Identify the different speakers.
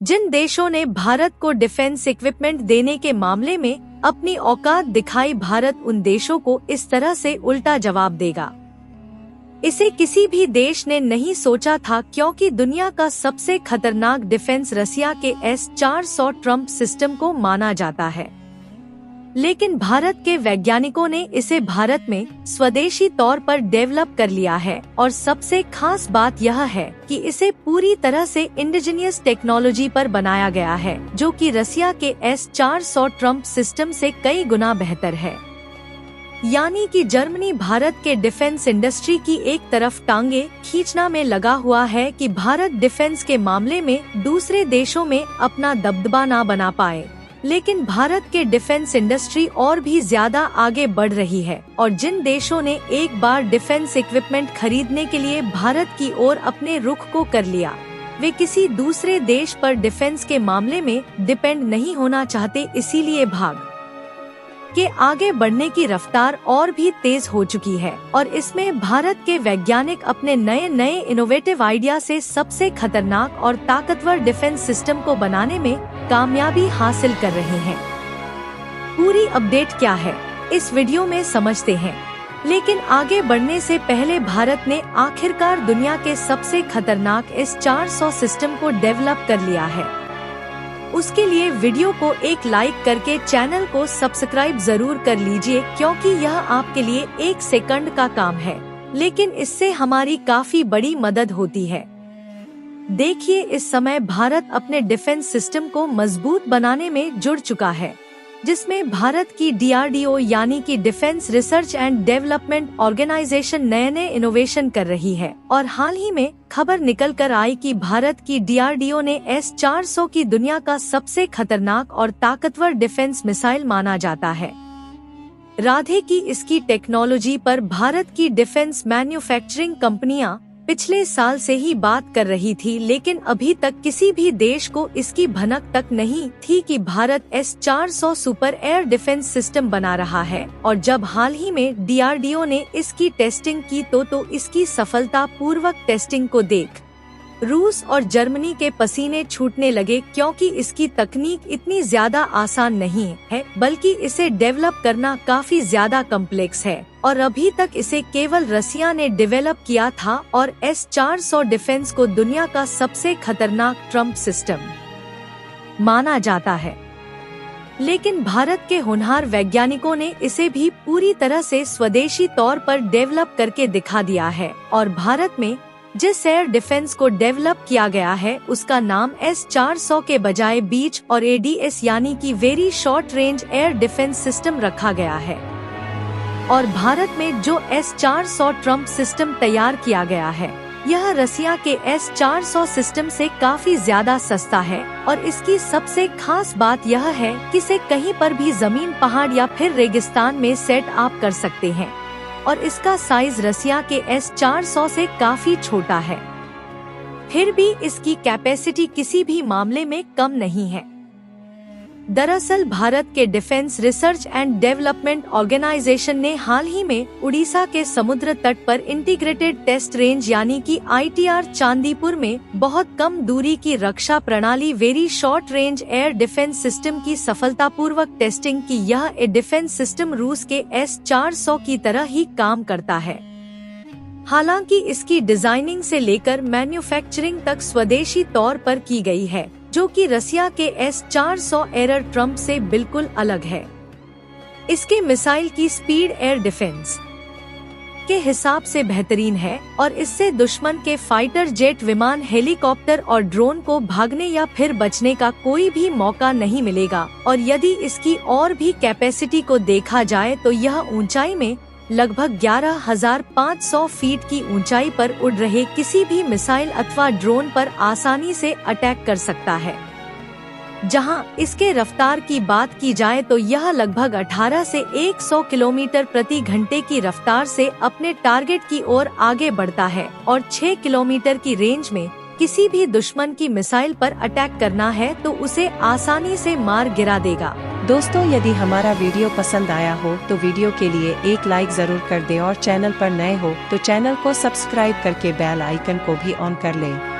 Speaker 1: जिन देशों ने भारत को डिफेंस इक्विपमेंट देने के मामले में अपनी औकात दिखाई, भारत उन देशों को इस तरह से उल्टा जवाब देगा। इसे किसी भी देश ने नहीं सोचा था, क्योंकि दुनिया का सबसे खतरनाक डिफेंस रसिया के S-400 ट्रम्प सिस्टम को माना जाता है। लेकिन भारत के वैज्ञानिकों ने इसे भारत में स्वदेशी तौर पर डेवलप कर लिया है, और सबसे खास बात यह है कि इसे पूरी तरह से इंडिजिनियस टेक्नोलॉजी पर बनाया गया है, जो कि रसिया के S-400 ट्रम्प सिस्टम से कई गुना बेहतर है। यानी कि जर्मनी भारत के डिफेंस इंडस्ट्री की एक तरफ टांगे खींचना में लगा हुआ है कि भारत डिफेंस के मामले में दूसरे देशों में अपना दबदबा ना बना पाए। लेकिन भारत के डिफेंस इंडस्ट्री और भी ज्यादा आगे बढ़ रही है, और जिन देशों ने एक बार डिफेंस इक्विपमेंट खरीदने के लिए भारत की ओर अपने रुख को कर लिया, वे किसी दूसरे देश पर डिफेंस के मामले में डिपेंड नहीं होना चाहते। इसीलिए भाग के आगे बढ़ने की रफ्तार और भी तेज हो चुकी है, और इसमें भारत के वैज्ञानिक अपने नए नए इनोवेटिव आइडिया से सबसे खतरनाक और ताकतवर डिफेंस सिस्टम को बनाने में कामयाबी हासिल कर रहे हैं। पूरी अपडेट क्या है, इस वीडियो में समझते हैं। लेकिन आगे बढ़ने से पहले भारत ने आखिरकार दुनिया के सबसे खतरनाक S-400 सिस्टम को डेवलप कर लिया है। उसके लिए वीडियो को एक लाइक करके चैनल को सब्सक्राइब जरूर कर लीजिए, क्योंकि यह आपके लिए 1 सेकंड का काम है, लेकिन इससे हमारी काफी बड़ी मदद होती है। देखिए, इस समय भारत अपने डिफेंस सिस्टम को मजबूत बनाने में जुड़ चुका है, जिसमें भारत की DRDO यानी कि defence research and development organisation नए नए इनोवेशन कर रही है। और हाल ही में खबर निकल कर आई कि भारत की DRDO ने S-400 की दुनिया का सबसे खतरनाक और ताकतवर डिफेंस मिसाइल माना जाता है। राधे की इसकी टेक्नोलॉजी पर भारत की डिफेंस मैन्युफैक्चरिंग कंपनियां पिछले साल से ही बात कर रही थी, लेकिन अभी तक किसी भी देश को इसकी भनक तक नहीं थी कि Bharat S-400 super air defence system बना रहा है। और जब हाल ही में DRDO ने इसकी टेस्टिंग की तो इसकी सफलता पूर्वक टेस्टिंग को देख रूस और जर्मनी के पसीने छूटने लगे, क्योंकि इसकी तकनीक इतनी ज्यादा आसान नहीं है, बल्कि इसे डेवलप करना काफी ज्यादा कॉम्प्लेक्स है, और अभी तक इसे केवल रसिया ने डेवलप किया था। और S-400 डिफेंस को दुनिया का सबसे खतरनाक ट्रम्प सिस्टम माना जाता है। लेकिन भारत के होनहार वैज्ञानिकों ने इसे भी पूरी तरह से स्वदेशी तौर पर डेवलप करके दिखा दिया है, और भारत में जिस एयर डिफेंस को डेवलप किया गया है उसका नाम S-400 के बजाय बीच और ADS यानी कि very short range air defence system रखा गया है। और भारत में जो S-400 ट्रम्प सिस्टम तैयार किया गया है, यह रसिया के S-400 सिस्टम से काफी ज्यादा सस्ता है, और इसकी सबसे खास बात यह है कि इसे कहीं पर भी जमीन, पहाड़ या फिर रेगिस्तान में सेट अप कर सकते हैं, और इसका साइज रसिया के S-400 से काफी छोटा है। फिर भी इसकी कैपेसिटी किसी भी मामले में कम नहीं है। दरअसल भारत के defence research and development organisation ने हाल ही में उड़ीसा के समुद्र तट पर इंटीग्रेटेड टेस्ट रेंज यानी कि ITR चांदीपुर में बहुत कम दूरी की रक्षा प्रणाली very short range air defence system की सफलतापूर्वक टेस्टिंग की। यह डिफेंस सिस्टम रूस के S-400 की तरह ही काम करता है, हालांकि इसकी डिजाइनिंग से लेकर मैन्युफैक्चरिंग तक स्वदेशी तौर पर की गई है, जो कि रसिया के S-400 एयर ट्रम्प से बिल्कुल अलग है। इसके मिसाइल की स्पीड एयर डिफेंस के हिसाब से बेहतरीन है, और इससे दुश्मन के फाइटर जेट, विमान, हेलीकॉप्टर और ड्रोन को भागने या फिर बचने का कोई भी मौका नहीं मिलेगा। और यदि इसकी और भी कैपेसिटी को देखा जाए तो यह ऊंचाई में लगभग 11,500 फीट की ऊंचाई पर उड़ रहे किसी भी मिसाइल अथवा ड्रोन पर आसानी से अटैक कर सकता है। जहां इसके रफ्तार की बात की जाए तो यह लगभग 18 से 100 किलोमीटर प्रति घंटे की रफ्तार से अपने टारगेट की ओर आगे बढ़ता है, और 6 किलोमीटर की रेंज में किसी भी दुश्मन की मिसाइल पर अटैक करना है तो उसे आसानी से मार गिरा देगा।
Speaker 2: दोस्तों, यदि हमारा वीडियो पसंद आया हो तो वीडियो के लिए एक लाइक जरूर कर दें, और चैनल पर नए हो तो चैनल को सब्सक्राइब करके बेल आइकन को भी ऑन कर लें।